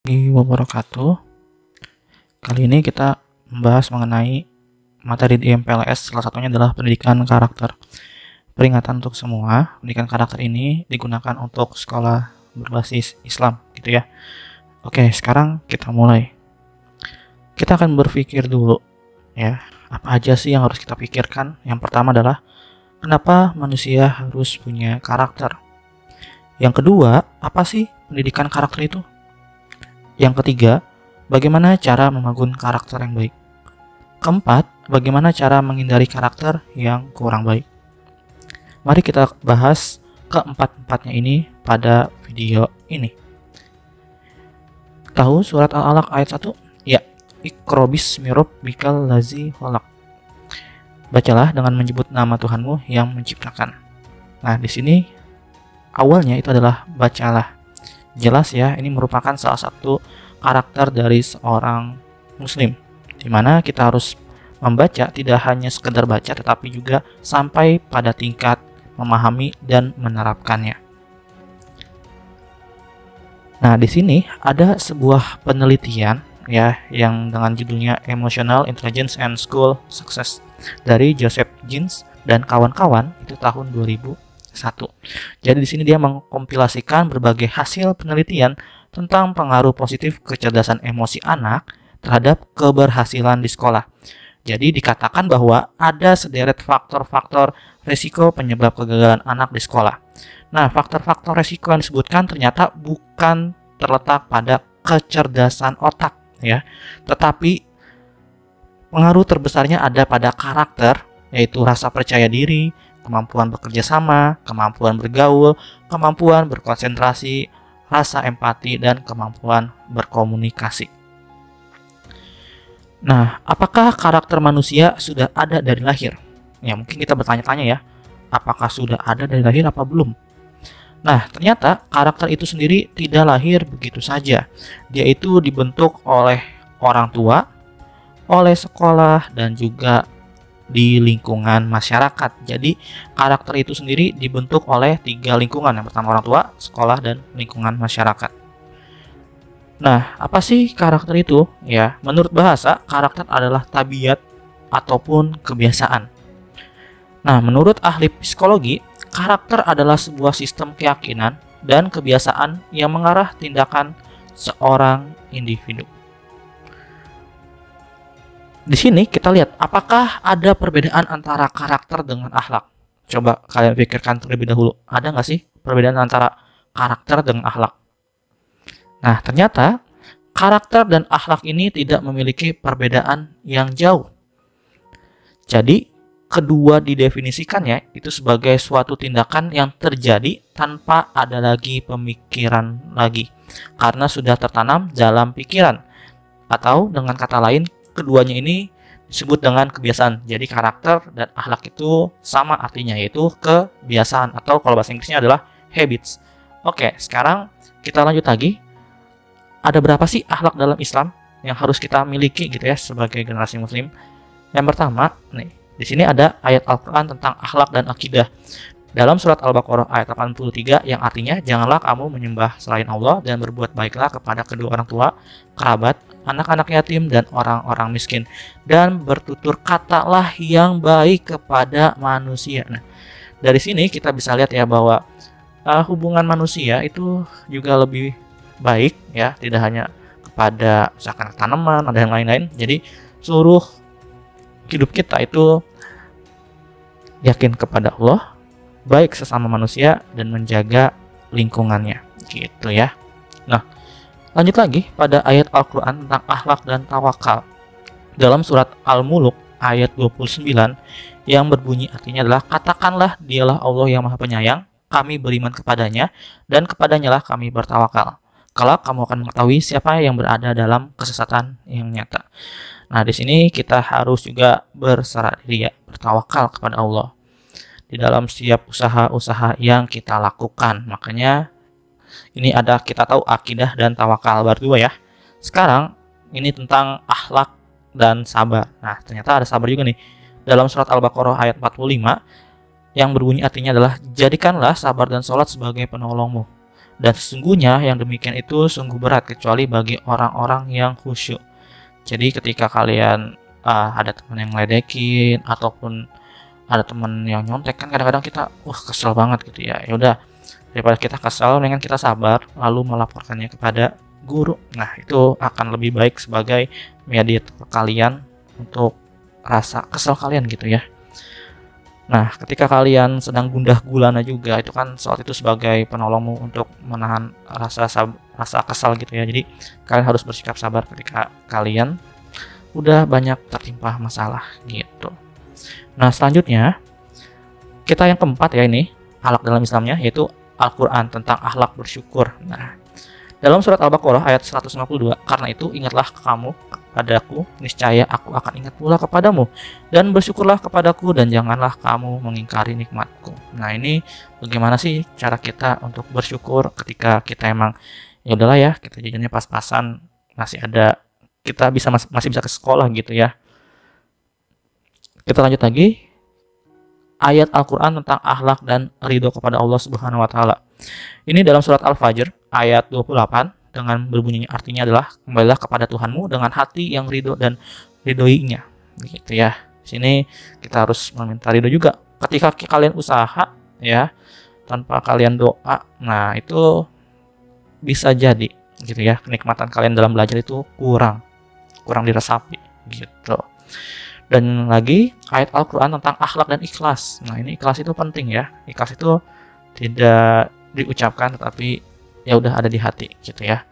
warahmatullahi wabarakatuh. Kali ini kita membahas mengenai materi di MPLS, salah satunya adalah pendidikan karakter. Peringatan untuk semua, pendidikan karakter ini digunakan untuk sekolah berbasis Islam, gitu ya. Oke, sekarang kita mulai. Kita akan berpikir dulu, ya, apa aja sih yang harus kita pikirkan? Yang pertama adalah, kenapa manusia harus punya karakter? Yang kedua, apa sih pendidikan karakter itu? Yang ketiga, bagaimana cara membangun karakter yang baik? Keempat, bagaimana cara menghindari karakter yang kurang baik? Mari kita bahas keempat-empatnya ini pada video ini. Tahu surat Al-Alaq ayat 1? Ya, Iqra bismi rabbikal ladzi khalaq. Bacalah dengan menyebut nama Tuhanmu yang menciptakan. Nah, di sini awalnya itu adalah bacalah. Jelas ya, ini merupakan salah satu karakter dari seorang muslim, dimana kita harus membaca tidak hanya sekedar baca, tetapi juga sampai pada tingkat memahami dan menerapkannya. Nah, di sini ada sebuah penelitian ya yang dengan judulnya Emotional Intelligence and School Success dari Joseph Jins dan kawan-kawan, itu tahun 2001. Jadi di sini dia mengkompilasikan berbagai hasil penelitian tentang pengaruh positif kecerdasan emosi anak terhadap keberhasilan di sekolah. Jadi dikatakan bahwa ada sederet faktor-faktor risiko penyebab kegagalan anak di sekolah. Nah, faktor-faktor risiko yang disebutkan ternyata bukan terletak pada kecerdasan otak ya, tetapi pengaruh terbesarnya ada pada karakter, yaitu rasa percaya diri, kemampuan bekerja sama, kemampuan bergaul, kemampuan berkonsentrasi, rasa empati, dan kemampuan berkomunikasi. Nah, apakah karakter manusia sudah ada dari lahir? Ya, mungkin kita bertanya-tanya ya, apakah sudah ada dari lahir apa belum? Nah, ternyata karakter itu sendiri tidak lahir begitu saja. Dia itu dibentuk oleh orang tua, oleh sekolah, dan juga di lingkungan masyarakat. Jadi karakter itu sendiri dibentuk oleh 3 lingkungan. Yang pertama orang tua, sekolah, dan lingkungan masyarakat. Nah, apa sih karakter itu? Ya, menurut bahasa, karakter adalah tabiat ataupun kebiasaan. Nah, menurut ahli psikologi, karakter adalah sebuah sistem keyakinan dan kebiasaan yang mengarah tindakan seorang individu. Di sini kita lihat apakah ada perbedaan antara karakter dengan akhlak. Coba kalian pikirkan terlebih dahulu. Ada nggak sih perbedaan antara karakter dengan akhlak? Nah, ternyata karakter dan akhlak ini tidak memiliki perbedaan yang jauh. Jadi, kedua didefinisikannya itu sebagai suatu tindakan yang terjadi tanpa ada lagi pemikiran lagi, karena sudah tertanam dalam pikiran. Atau dengan kata lain, keduanya ini disebut dengan kebiasaan. Jadi karakter dan akhlak itu sama artinya, yaitu kebiasaan, atau kalau bahasa Inggrisnya adalah habits. Oke, sekarang kita lanjut lagi. Ada berapa sih akhlak dalam Islam yang harus kita miliki gitu ya sebagai generasi muslim? Yang pertama, nih, di sini ada ayat Al-Qur'an tentang akhlak dan akidah. Dalam surat Al-Baqarah ayat 83 yang artinya, janganlah kamu menyembah selain Allah dan berbuat baiklah kepada kedua orang tua, kerabat, anak-anak yatim, dan orang-orang miskin, dan bertutur katalah yang baik kepada manusia. Nah, dari sini kita bisa lihat ya bahwa hubungan manusia itu juga lebih baik ya, tidak hanya kepada misalkan tanaman, ada yang lain-lain. Jadi seluruh hidup kita itu yakin kepada Allah, baik sesama manusia, dan menjaga lingkungannya gitu ya. Nah, lanjut lagi pada ayat Al-Quran tentang akhlak dan tawakal. Dalam surat Al-Muluk ayat 29 yang berbunyi artinya adalah, katakanlah dialah Allah yang maha penyayang, kami beriman kepadanya, dan kepadanya lah kami bertawakal. Kelak kamu akan mengetahui siapa yang berada dalam kesesatan yang nyata. Nah, di sini kita harus juga berserah diri ya, bertawakal kepada Allah di dalam setiap usaha-usaha yang kita lakukan. Makanya ini ada, kita tahu akidah dan tawakal berdua ya. Sekarang ini tentang akhlak dan sabar. Nah, ternyata ada sabar juga nih. Dalam surat Al-Baqarah ayat 45 yang berbunyi artinya adalah, jadikanlah sabar dan sholat sebagai penolongmu. Dan sesungguhnya yang demikian itu sungguh berat kecuali bagi orang-orang yang khusyuk. Jadi ketika kalian ada teman yang ngeledekin ataupun ada teman yang nyontek, kan kadang-kadang kita kesel banget gitu ya. Ya udah, daripada kita kesel, mendingan kita sabar lalu melaporkannya kepada guru. Nah, itu akan lebih baik sebagai mediator kalian untuk rasa kesel kalian gitu ya. Nah, ketika kalian sedang gundah gulana juga, itu kan saat itu sebagai penolongmu untuk menahan rasa kesal gitu ya. Jadi kalian harus bersikap sabar ketika kalian udah banyak tertimpa masalah gitu. Nah, selanjutnya kita yang keempat ya, ini akhlak dalam Islamnya, yaitu Al-Quran tentang akhlak bersyukur. Nah, dalam surat Al-Baqarah ayat 152, karena itu ingatlah kamu kepadaku, niscaya aku akan ingat pula kepadamu, dan bersyukurlah kepadaku, dan janganlah kamu mengingkari nikmatku. Nah, ini bagaimana sih cara kita untuk bersyukur ketika kita emang ya udahlah ya, kita jajannya pas-pasan, masih ada, kita masih bisa ke sekolah gitu ya. Kita lanjut lagi, ayat Al-Quran tentang akhlak dan ridho kepada Allah Subhanahu wa Ta'ala. Ini dalam surat Al-Fajr ayat 28, dengan berbunyinya, artinya adalah kembalilah kepada Tuhanmu dengan hati yang ridho dan ridhoinya gitu ya. Sini kita harus meminta ridho juga. Ketika kalian usaha ya tanpa kalian doa, nah itu bisa jadi gitu ya, kenikmatan kalian dalam belajar itu kurang diresapi gitu. Dan lagi ayat Al-Quran tentang akhlak dan ikhlas. Nah, ini ikhlas itu penting ya. Ikhlas itu tidak diucapkan tetapi ya udah ada di hati gitu ya.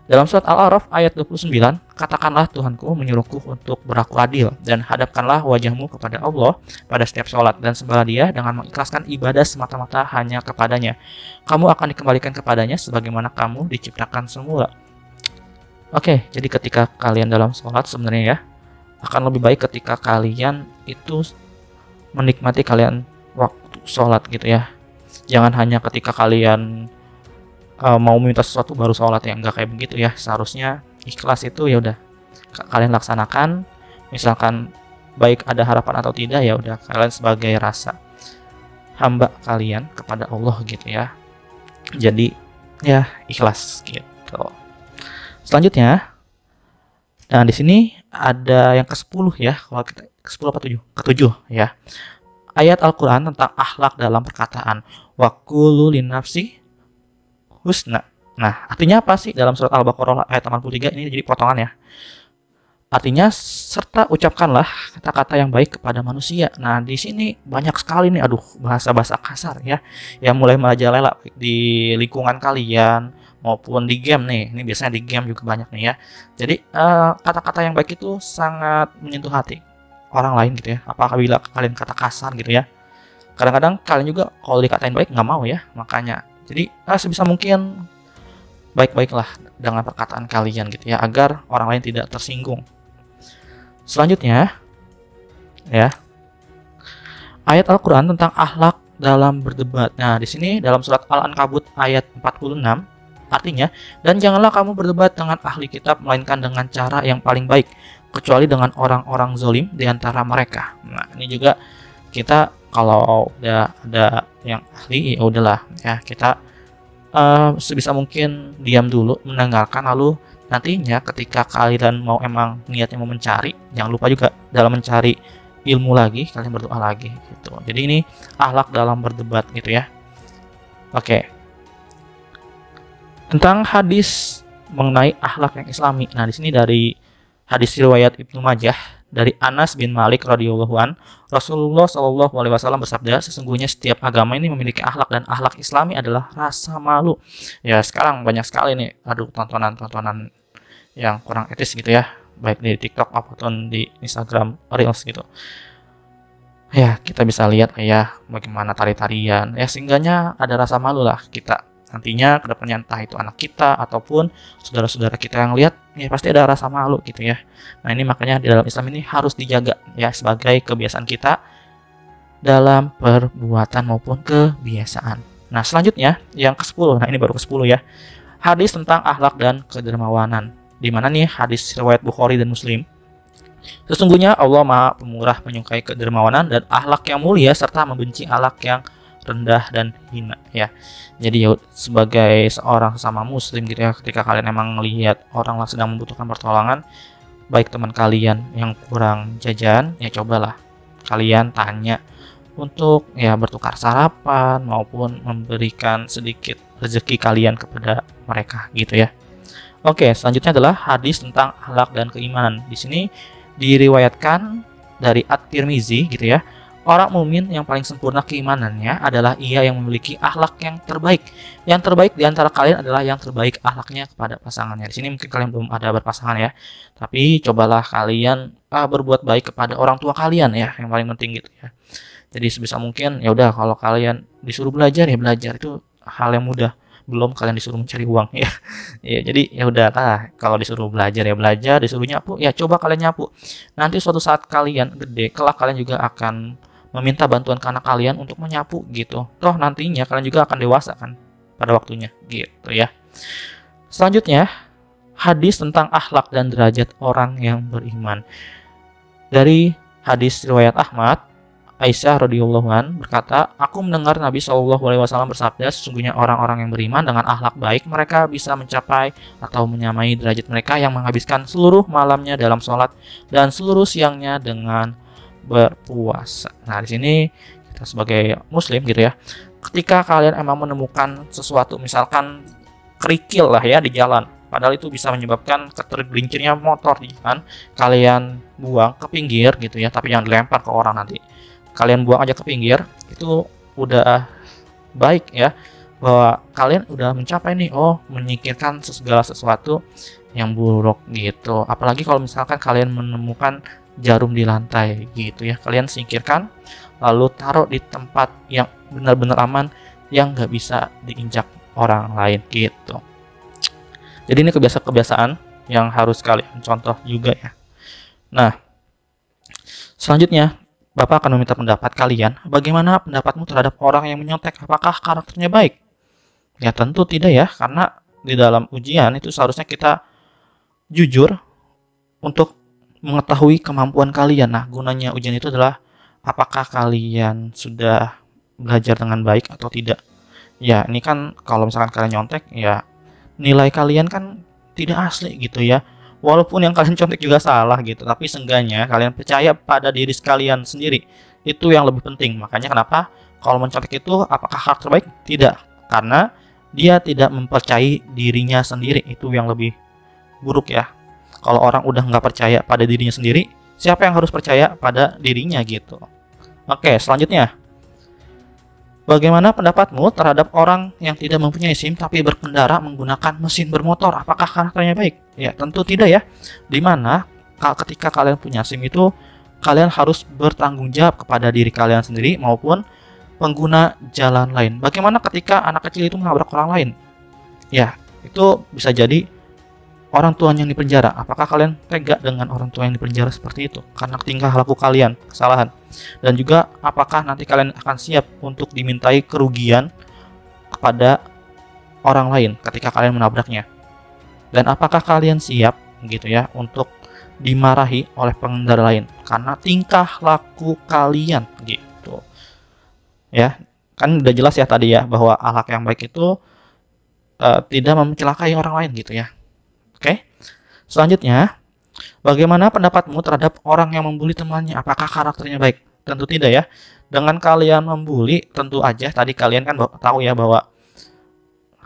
Dalam surat Al-A'raf ayat 29, katakanlah Tuhanku menyuruhku untuk berlaku adil, dan hadapkanlah wajahmu kepada Allah pada setiap sholat, dan sembahlah Dia dengan mengikhlaskan ibadah semata-mata hanya kepadanya. Kamu akan dikembalikan kepadanya sebagaimana kamu diciptakan semula. Oke, jadi ketika kalian dalam sholat sebenarnya ya, akan lebih baik ketika kalian itu menikmati kalian waktu sholat gitu ya. Jangan hanya ketika kalian mau minta sesuatu baru sholat, ya enggak kayak begitu ya. Seharusnya ikhlas itu ya udah kalian laksanakan, misalkan baik ada harapan atau tidak, ya udah kalian sebagai rasa hamba kalian kepada Allah gitu ya. Jadi ya ikhlas gitu. Selanjutnya, nah di sini ada yang ke-10 ya, kalau kita ke-10 apa 7? Ke-7 ya. Ayat Al-Quran tentang akhlak dalam perkataan. Wa qulu linnafsi husna. Nah, artinya apa sih dalam surat Al-Baqarah ayat 83 ini, jadi potongan ya. Artinya serta ucapkanlah kata-kata yang baik kepada manusia. Nah, di sini banyak sekali nih, bahasa-bahasa kasar ya, yang mulai merajalela di lingkungan kalian maupun di game nih. Ini biasanya di game juga banyak nih ya. Jadi kata-kata yang baik itu sangat menyentuh hati orang lain gitu ya. Apabila kalian kata kasar gitu ya, kadang-kadang kalian juga kalau dikatain baik nggak mau ya. Makanya jadi sebisa mungkin baik-baiklah dengan perkataan kalian gitu ya, agar orang lain tidak tersinggung. Selanjutnya ya, ayat Al-Quran tentang akhlak dalam berdebat. Nah, di sini dalam surat Al-Ankabut ayat 46, artinya, dan janganlah kamu berdebat dengan ahli kitab melainkan dengan cara yang paling baik, kecuali dengan orang-orang zalim di antara mereka. Nah, ini juga kita kalau udah ada yang ahli, ya udahlah ya, kita sebisa mungkin diam dulu, mendengarkan, lalu nantinya ketika kalian mau emang niatnya mau mencari, jangan lupa juga dalam mencari ilmu lagi, kalian berdoa lagi gitu. Jadi ini akhlak dalam berdebat gitu ya. Oke. Tentang hadis mengenai akhlak yang islami. Nah, di sini dari hadis riwayat Ibnu Majah dari Anas bin Malik radhiyallahu an, Rasulullah Shallallahu alaihi wasallam bersabda, sesungguhnya setiap agama ini memiliki akhlak, dan akhlak islami adalah rasa malu. Ya, sekarang banyak sekali nih tontonan-tontonan yang kurang etis gitu ya, baik di TikTok maupun di Instagram Reels gitu. Ya, kita bisa lihat ya bagaimana tari-tarian. Ya, seenggaknya ada rasa malu lah kita. Nantinya kedepannya entah itu anak kita ataupun saudara-saudara kita yang lihat, ya pasti ada rasa malu gitu ya. Nah, ini makanya di dalam Islam ini harus dijaga ya sebagai kebiasaan kita dalam perbuatan maupun kebiasaan. Nah, selanjutnya yang ke-10. Nah, ini baru ke-10 ya. Hadis tentang akhlak dan kedermawanan. Di mana nih hadis riwayat Bukhari dan Muslim. Sesungguhnya Allah Maha Pemurah, menyukai kedermawanan dan akhlak yang mulia, serta membenci akhlak yang rendah dan hina ya. Jadi ya sebagai seorang sesama muslim gitu ya, ketika kalian emang melihat orang lain sedang membutuhkan pertolongan, baik teman kalian yang kurang jajan, ya cobalah kalian tanya untuk ya bertukar sarapan maupun memberikan sedikit rezeki kalian kepada mereka gitu ya. Oke, selanjutnya adalah hadis tentang akhlak dan keimanan. Di sini diriwayatkan dari At-Tirmizi gitu ya. Orang mukmin yang paling sempurna keimanannya adalah ia yang memiliki akhlak yang terbaik. Yang terbaik di antara kalian adalah yang terbaik akhlaknya kepada pasangannya. Di sini mungkin kalian belum ada berpasangan ya. Tapi cobalah kalian berbuat baik kepada orang tua kalian ya, yang paling penting gitu ya. Jadi sebisa mungkin ya udah, kalau kalian disuruh belajar ya belajar, itu hal yang mudah. Belum kalian disuruh mencari uang ya. Ya jadi ya udah, kalau disuruh belajar ya belajar, disuruh nyapu ya coba kalian nyapu. Nanti suatu saat kalian gede, kelak kalian juga akan meminta bantuan ke anak kalian untuk menyapu gitu. Toh nantinya kalian juga akan dewasa kan pada waktunya gitu ya. Selanjutnya, hadis tentang akhlak dan derajat orang yang beriman. Dari hadis riwayat Ahmad, Aisyah radhiyallahu an berkata, aku mendengar Nabi SAW bersabda, sesungguhnya orang-orang yang beriman dengan akhlak baik, mereka bisa mencapai atau menyamai derajat mereka yang menghabiskan seluruh malamnya dalam sholat dan seluruh siangnya dengan berpuasa. Nah, di sini kita sebagai muslim gitu ya, ketika kalian emang menemukan sesuatu, misalkan kerikil lah ya di jalan, padahal itu bisa menyebabkan ketergelincirnya motor di jalan, kalian buang ke pinggir gitu ya, tapi jangan dilempar ke orang nanti. Kalian buang aja ke pinggir, itu udah baik ya, bahwa kalian udah mencapai nih, menyingkirkan segala sesuatu yang buruk gitu. Apalagi kalau misalkan kalian menemukan jarum di lantai gitu ya, kalian singkirkan lalu taruh di tempat yang benar-benar aman, yang nggak bisa diinjak orang lain gitu. Jadi ini kebiasaan-kebiasaan yang harus kalian contoh juga ya. Nah, selanjutnya Bapak akan meminta pendapat kalian. Bagaimana pendapatmu terhadap orang yang menyontek? Apakah karakternya baik? Ya tentu tidak ya, karena di dalam ujian itu seharusnya kita jujur untuk mengetahui kemampuan kalian. Nah, gunanya ujian itu adalah apakah kalian sudah belajar dengan baik atau tidak. Ya, ini kan kalau misalkan kalian nyontek, ya nilai kalian kan tidak asli gitu ya. Walaupun yang kalian contek juga salah gitu, tapi seenggaknya kalian percaya pada diri kalian sendiri. Itu yang lebih penting. Makanya kenapa kalau mencontek itu apakah karakter baik? Tidak, karena dia tidak mempercayai dirinya sendiri. Itu yang lebih buruk ya. Kalau orang udah nggak percaya pada dirinya sendiri, siapa yang harus percaya pada dirinya gitu. Oke, selanjutnya, bagaimana pendapatmu terhadap orang yang tidak mempunyai SIM tapi berkendara menggunakan mesin bermotor? Apakah karakternya baik? Ya tentu tidak ya. Dimana ketika kalian punya SIM itu, kalian harus bertanggung jawab kepada diri kalian sendiri maupun pengguna jalan lain. Bagaimana ketika anak kecil itu menabrak orang lain? Ya, itu bisa jadi orang tuanya yang dipenjara. Apakah kalian tega dengan orang tua yang dipenjara seperti itu karena tingkah laku kalian, kesalahan? Dan juga apakah nanti kalian akan siap untuk dimintai kerugian kepada orang lain ketika kalian menabraknya? Dan apakah kalian siap gitu ya untuk dimarahi oleh pengendara lain karena tingkah laku kalian gitu? Ya, kan udah jelas ya tadi ya bahwa akhlak yang baik itu tidak mencelakai orang lain gitu ya. Oke, selanjutnya, bagaimana pendapatmu terhadap orang yang membuli temannya? Apakah karakternya baik? Tentu tidak ya. Dengan kalian membuli, tentu aja tadi kalian kan tahu ya bahwa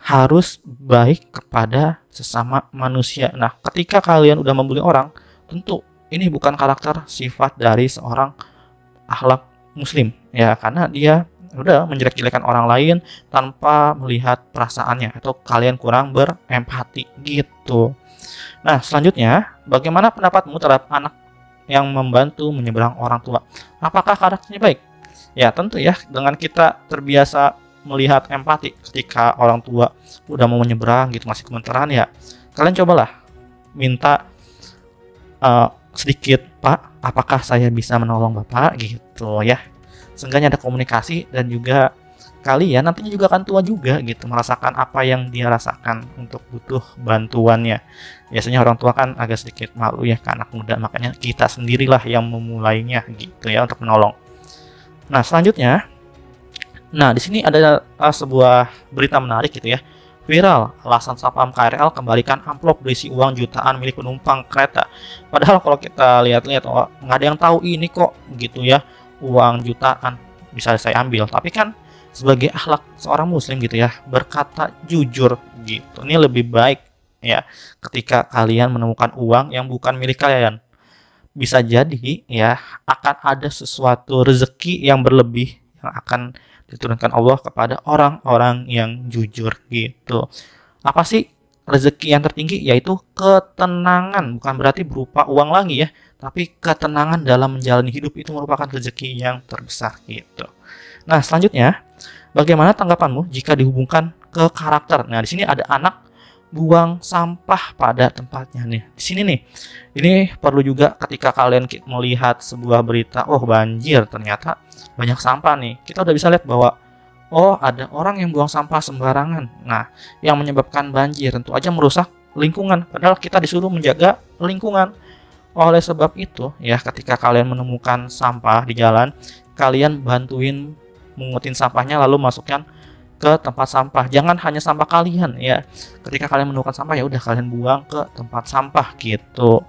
harus baik kepada sesama manusia. Nah, ketika kalian udah membuli orang, tentu ini bukan karakter sifat dari seorang akhlak muslim ya, karena dia udah menjelek-jelekan orang lain tanpa melihat perasaannya, atau kalian kurang berempati gitu. Nah, selanjutnya, bagaimana pendapatmu terhadap anak yang membantu menyeberang orang tua? Apakah karakternya baik? Ya, tentu ya, dengan kita terbiasa melihat empati ketika orang tua udah mau menyeberang gitu, masih gemetaran ya, kalian cobalah minta sedikit, Pak, apakah saya bisa menolong Bapak gitu ya. Seenggaknya ada komunikasi, dan juga kalian nantinya juga akan tua juga gitu, merasakan apa yang dia rasakan untuk butuh bantuannya. Biasanya orang tua kan agak sedikit malu ya ke anak muda, makanya kita sendirilah yang memulainya gitu ya untuk menolong. Nah, selanjutnya, Nah, di sini ada sebuah berita menarik gitu ya. Viral, alasan Satpam KRL kembalikan amplop berisi uang jutaan milik penumpang kereta. Padahal kalau kita lihat-lihat, oh, nggak ada yang tahu ini kok gitu ya, uang jutaan bisa saya ambil. Tapi kan sebagai akhlak seorang muslim gitu ya, berkata jujur gitu. Ini lebih baik ya ketika kalian menemukan uang yang bukan milik kalian. Bisa jadi ya akan ada sesuatu rezeki yang berlebih yang akan diturunkan Allah kepada orang-orang yang jujur gitu. Apa sih rezeki yang tertinggi? Yaitu ketenangan, bukan berarti berupa uang lagi ya, tapi ketenangan dalam menjalani hidup itu merupakan rezeki yang terbesar gitu. Nah, selanjutnya, bagaimana tanggapanmu jika dihubungkan ke karakter? Nah, di sini ada anak buang sampah pada tempatnya nih. Di sini nih, ini perlu juga ketika kalian melihat sebuah berita, oh banjir, ternyata banyak sampah nih. Kita udah bisa lihat bahwa oh ada orang yang buang sampah sembarangan. Nah, yang menyebabkan banjir tentu aja merusak lingkungan. Padahal kita disuruh menjaga lingkungan. Oleh sebab itu, ya ketika kalian menemukan sampah di jalan, kalian bantuin mengutin sampahnya lalu masukkan ke tempat sampah. Jangan hanya sampah kalian ya. Ketika kalian menemukan sampah ya udah kalian buang ke tempat sampah gitu.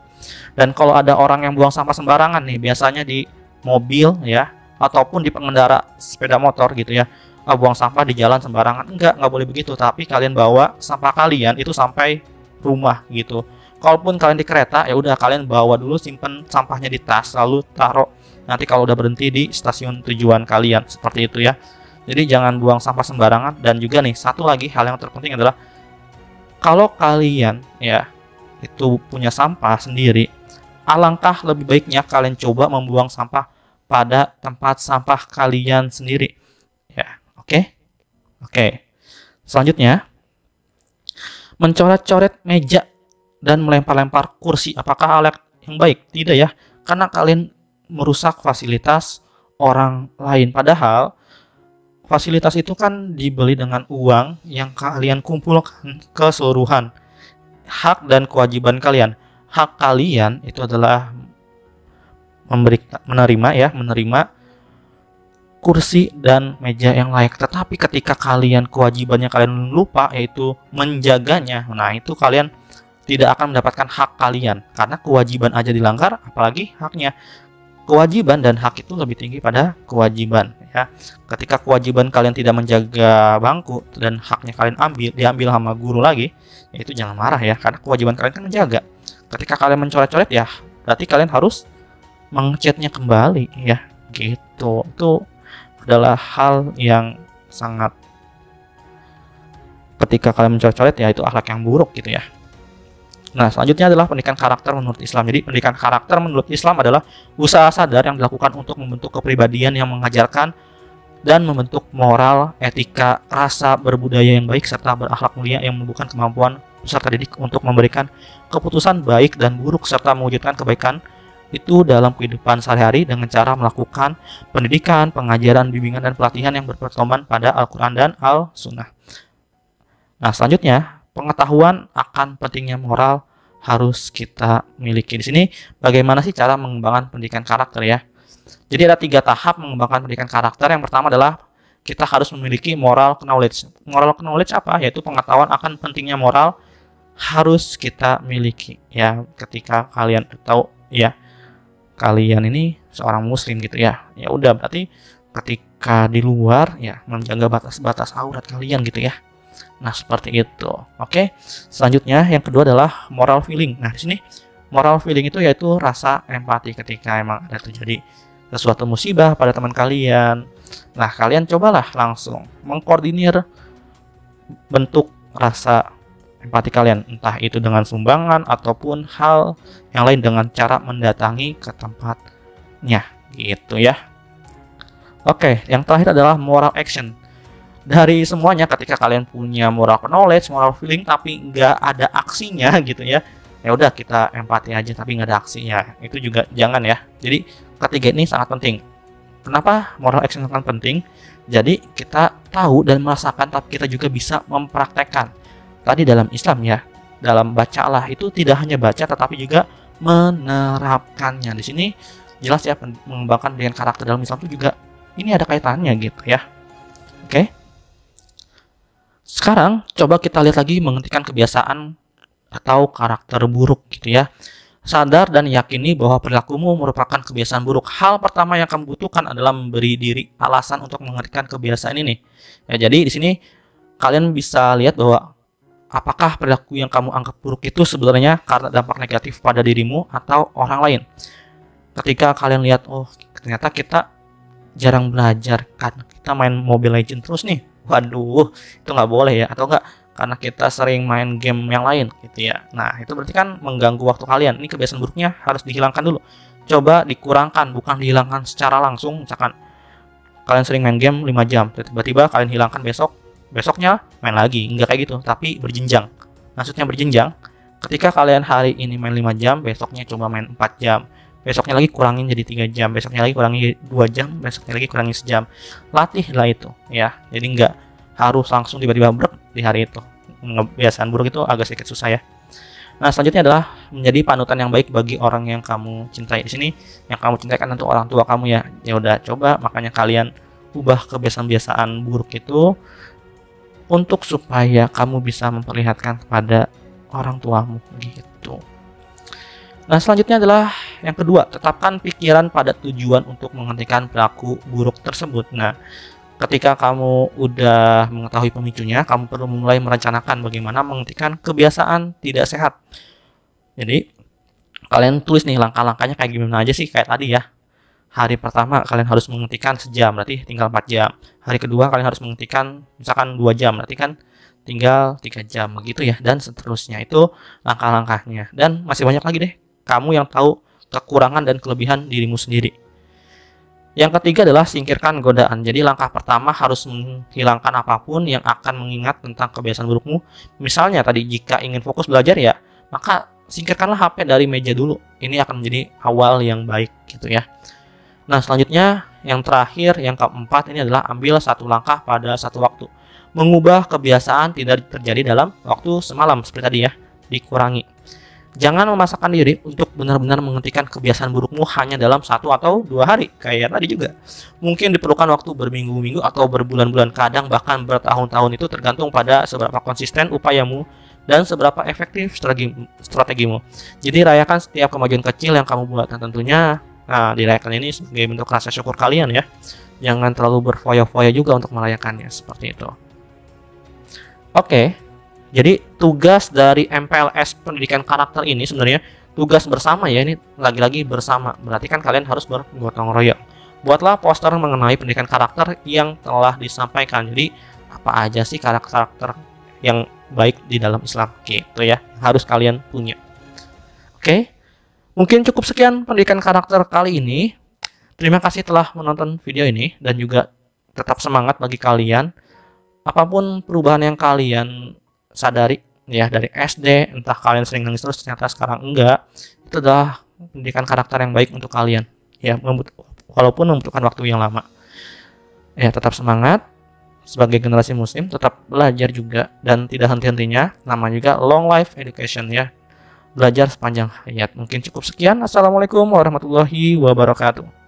Dan kalau ada orang yang buang sampah sembarangan nih, biasanya di mobil ya ataupun di pengendara sepeda motor gitu ya, buang sampah di jalan sembarangan, nggak boleh begitu. Tapi kalian bawa sampah kalian itu sampai rumah gitu. Kalaupun kalian di kereta ya udah kalian bawa dulu, simpen sampahnya di tas lalu taruh nanti kalau udah berhenti di stasiun tujuan kalian, seperti itu ya. Jadi jangan buang sampah sembarangan. Dan juga nih satu lagi hal yang terpenting adalah kalau kalian ya itu punya sampah sendiri, alangkah lebih baiknya kalian coba membuang sampah pada tempat sampah kalian sendiri ya. Oke. Selanjutnya, mencoret-coret meja dan melempar-lempar kursi, apakah hal yang baik? Tidak ya, karena kalian merusak fasilitas orang lain. Padahal fasilitas itu kan dibeli dengan uang yang kalian kumpulkan keseluruhan. Hak dan kewajiban kalian. Hak kalian itu adalah menerima kursi dan meja yang layak. Tetapi ketika kewajibannya kalian lupa, yaitu menjaganya, nah itu kalian tidak akan mendapatkan hak kalian. Karena kewajiban aja dilanggar, apalagi haknya. Kewajiban dan hak itu lebih tinggi pada kewajiban ya. Ketika kewajiban kalian tidak menjaga bangku dan haknya kalian diambil sama guru lagi, ya itu jangan marah ya, karena kewajiban kalian kan menjaga. Ketika kalian mencoret-coret ya, berarti kalian harus mengecatnya kembali ya gitu. Itu adalah hal yang sangat, ketika kalian mencoret-coret ya itu akhlak yang buruk gitu ya. Nah, selanjutnya adalah pendidikan karakter menurut Islam. Jadi pendidikan karakter menurut Islam adalah usaha sadar yang dilakukan untuk membentuk kepribadian yang mengajarkan dan membentuk moral, etika, rasa berbudaya yang baik serta berakhlak mulia yang menumbuhkan kemampuan peserta didik untuk memberikan keputusan baik dan buruk serta mewujudkan kebaikan itu dalam kehidupan sehari-hari dengan cara melakukan pendidikan, pengajaran, bimbingan, dan pelatihan yang berpedoman pada Al-Quran dan Al-Sunnah. Nah, selanjutnya pengetahuan akan pentingnya moral harus kita miliki. Di sini bagaimana sih cara mengembangkan pendidikan karakter ya? Jadi ada 3 tahap mengembangkan pendidikan karakter. Yang pertama adalah kita harus memiliki moral knowledge. Moral knowledge apa? Yaitu pengetahuan akan pentingnya moral harus kita miliki ya. Ketika kalian tahu ya kalian ini seorang muslim gitu ya, ya udah berarti ketika di luar ya menjaga batas-batas aurat kalian gitu ya. Nah, seperti itu. Oke. Selanjutnya yang kedua adalah moral feeling. Nah, di sini moral feeling itu yaitu rasa empati ketika emang ada terjadi sesuatu musibah pada teman kalian. Nah, kalian cobalah langsung mengkoordinir bentuk rasa empati kalian, entah itu dengan sumbangan ataupun hal yang lain dengan cara mendatangi ke tempatnya gitu ya. Oke, yang terakhir adalah moral action. Dari semuanya, ketika kalian punya moral knowledge, moral feeling, tapi nggak ada aksinya gitu ya, ya udah kita empati aja tapi nggak ada aksinya, itu juga jangan ya. Jadi ketiga ini sangat penting. Kenapa moral action sangat penting? Jadi kita tahu dan merasakan, tapi kita juga bisa mempraktekkan. Tadi dalam Islam ya, dalam bacalah itu tidak hanya baca, tetapi juga menerapkannya. Di sini jelas ya, mengembangkan dengan karakter dalam Islam itu juga ini ada kaitannya gitu ya. Oke. Sekarang coba kita lihat lagi menghentikan kebiasaan atau karakter buruk gitu ya. Sadar dan yakini bahwa perilakumu merupakan kebiasaan buruk. Hal pertama yang kamu butuhkan adalah memberi diri alasan untuk menghentikan kebiasaan ini. Ya, jadi di sini kalian bisa lihat bahwa apakah perilaku yang kamu anggap buruk itu sebenarnya karena dampak negatif pada dirimu atau orang lain. Ketika kalian lihat, oh ternyata kita jarang belajar karena kita main Mobile Legends terus nih. Waduh, itu nggak boleh ya. Atau nggak karena kita sering main game yang lain gitu ya. Nah, itu berarti kan mengganggu waktu kalian. Ini kebiasaan buruknya harus dihilangkan dulu. Coba dikurangkan, bukan dihilangkan secara langsung. Misalkan kalian sering main game 5 jam, tiba-tiba kalian hilangkan besoknya main lagi. Enggak kayak gitu, tapi berjenjang. Maksudnya berjenjang, ketika kalian hari ini main 5 jam, besoknya coba main 4 jam. Besoknya lagi kurangin jadi 3 jam, besoknya lagi kurangi 2 jam, besoknya lagi kurangi sejam. Latihlah itu ya. Jadi enggak harus langsung tiba-tiba brek di hari itu. Kebiasaan buruk itu agak sedikit susah ya. Nah, selanjutnya adalah menjadi panutan yang baik bagi orang yang kamu cintai. Di sini yang kamu cintai kan tentu orang tua kamu ya. Ya udah, coba makanya kalian ubah kebiasaan-kebiasaan buruk itu untuk supaya kamu bisa memperlihatkan kepada orang tuamu gitu. Nah, selanjutnya adalah yang kedua, tetapkan pikiran pada tujuan untuk menghentikan perilaku buruk tersebut. Nah, ketika kamu udah mengetahui pemicunya, kamu perlu mulai merencanakan bagaimana menghentikan kebiasaan tidak sehat. Jadi, kalian tulis nih langkah-langkahnya kayak gimana aja sih, kayak tadi ya. Hari pertama kalian harus menghentikan sejam, berarti tinggal 4 jam. Hari kedua kalian harus menghentikan misalkan 2 jam, berarti kan tinggal 3 jam begitu ya, dan seterusnya. Itu langkah-langkahnya. Dan masih banyak lagi deh. Kamu yang tahu kekurangan dan kelebihan dirimu sendiri. Yang ketiga adalah singkirkan godaan. Jadi langkah pertama harus menghilangkan apapun yang akan mengingat tentang kebiasaan burukmu. Misalnya tadi jika ingin fokus belajar ya, maka singkirkanlah HP dari meja dulu. Ini akan menjadi awal yang baik gitu ya. Nah, selanjutnya yang terakhir, yang keempat ini adalah ambil satu langkah pada satu waktu. Mengubah kebiasaan tidak terjadi dalam waktu semalam seperti tadi ya, dikurangi. Jangan memaksakan diri untuk benar-benar menghentikan kebiasaan burukmu hanya dalam 1 atau 2 hari. Kayak tadi juga. Mungkin diperlukan waktu berminggu-minggu atau berbulan-bulan, kadang bahkan bertahun-tahun. Itu tergantung pada seberapa konsisten upayamu dan seberapa efektif strategimu. Jadi rayakan setiap kemajuan kecil yang kamu buat. Dan tentunya dirayakan ini sebagai bentuk rasa syukur kalian ya. Jangan terlalu berfoya-foya juga untuk merayakannya. Seperti itu. Oke. Jadi tugas dari MPLS pendidikan karakter ini sebenarnya tugas bersama ya, ini lagi-lagi bersama. Berarti kan kalian harus bergotong royong. Buatlah poster mengenai pendidikan karakter yang telah disampaikan. Jadi apa aja sih karakter yang baik di dalam Islam gitu ya, harus kalian punya. Oke. Mungkin cukup sekian pendidikan karakter kali ini. Terima kasih telah menonton video ini dan juga tetap semangat bagi kalian. Apapun perubahan yang kalian sadari ya dari SD, entah kalian sering nangis terus ternyata sekarang enggak, itu adalah pendidikan karakter yang baik untuk kalian ya, walaupun membutuhkan waktu yang lama ya. Tetap semangat sebagai generasi muslim, tetap belajar juga dan tidak henti-hentinya. Nama juga long life education ya, belajar sepanjang hayat. Mungkin cukup sekian. Assalamualaikum warahmatullahi wabarakatuh.